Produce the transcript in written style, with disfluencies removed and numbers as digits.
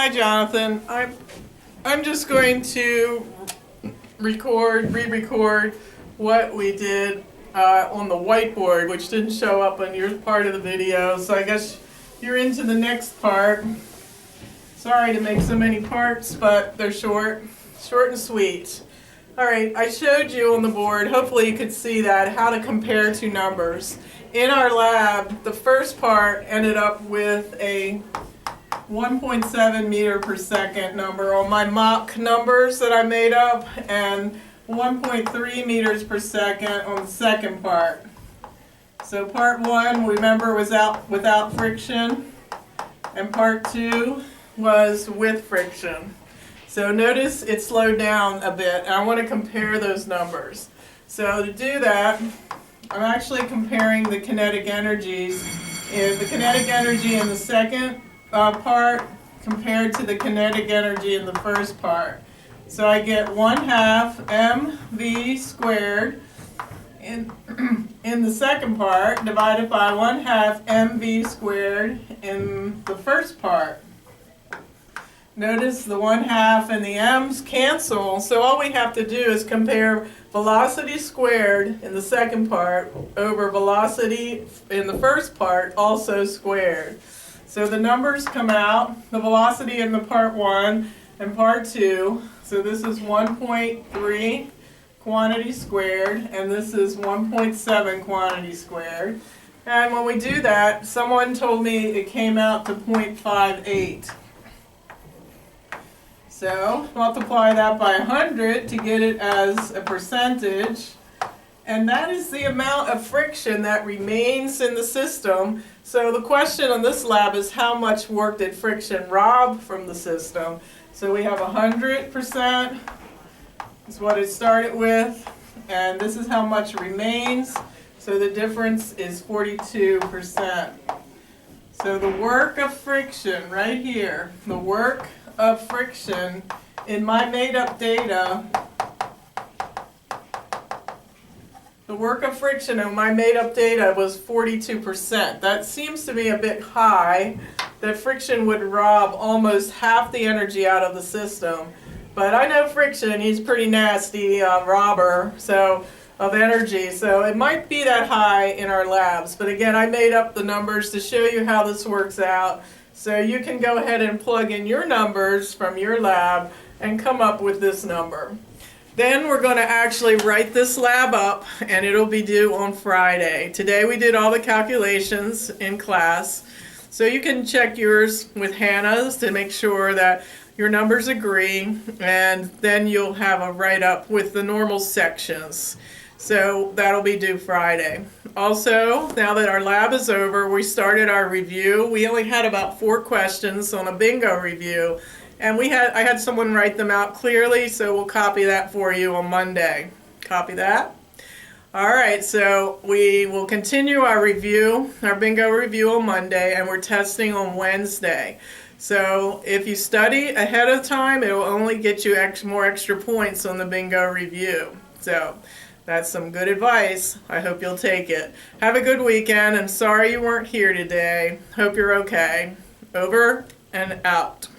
Hi, Jonathan. I'm just going to re-record what we did on the whiteboard, which didn't show up on your part of the video. So I guess you're into the next part. Sorry to make so many parts, but they're short and sweet. All right, I showed you on the board, hopefully you could see that, how to compare two numbers. In our lab, the first part ended up with a 1.7 meter per second number on my mock numbers that I made up, and 1.3 meters per second on the second part. So part one, remember, was without friction, and part two was with friction. So notice it slowed down a bit, and I want to compare those numbers. So to do that, I'm actually comparing the kinetic energies. The kinetic energy in the second part compared to the kinetic energy in the first part. So I get 1/2 mv squared in the second part divided by 1/2 mv squared in the first part. Notice the 1/2 and the m's cancel, so all we have to do is compare velocity squared in the second part over velocity in the first part, also squared. So the numbers come out, the velocity in the part one and part two. So this is 1.3 quantity squared, and this is 1.7 quantity squared. And when we do that, someone told me it came out to 0.58. So multiply that by 100 to get it as a percentage, and that is the amount of friction that remains in the system. So the question on this lab is, how much work did friction rob from the system? So we have 100% is what it started with, and this is how much remains. So the difference is 42%. So the work of friction right here, the work of friction in my made-up data, the work of friction in my made-up data was 42%. That seems to be a bit high, that friction would rob almost half the energy out of the system. But I know friction, he's pretty nasty robber of energy, so it might be that high in our labs. But again, I made up the numbers to show you how this works out. So you can go ahead and plug in your numbers from your lab and come up with this number. Then we're going to actually write this lab up, and it'll be due on Friday. Today we did all the calculations in class. So you can check yours with Hannah's to make sure that your numbers agree, and then you'll have a write-up with the normal sections. So that'll be due Friday. Also, now that our lab is over, we started our review. We only had about 4 questions on a bingo review, and I had someone write them out clearly, so we'll copy that for you on Monday. Copy that? All right, so we will continue our review, our bingo review on Monday, and we're testing on Wednesday. So if you study ahead of time, it will only get you more extra points on the bingo review. So that's some good advice. I hope you'll take it. Have a good weekend, and sorry you weren't here today. Hope you're okay. Over and out.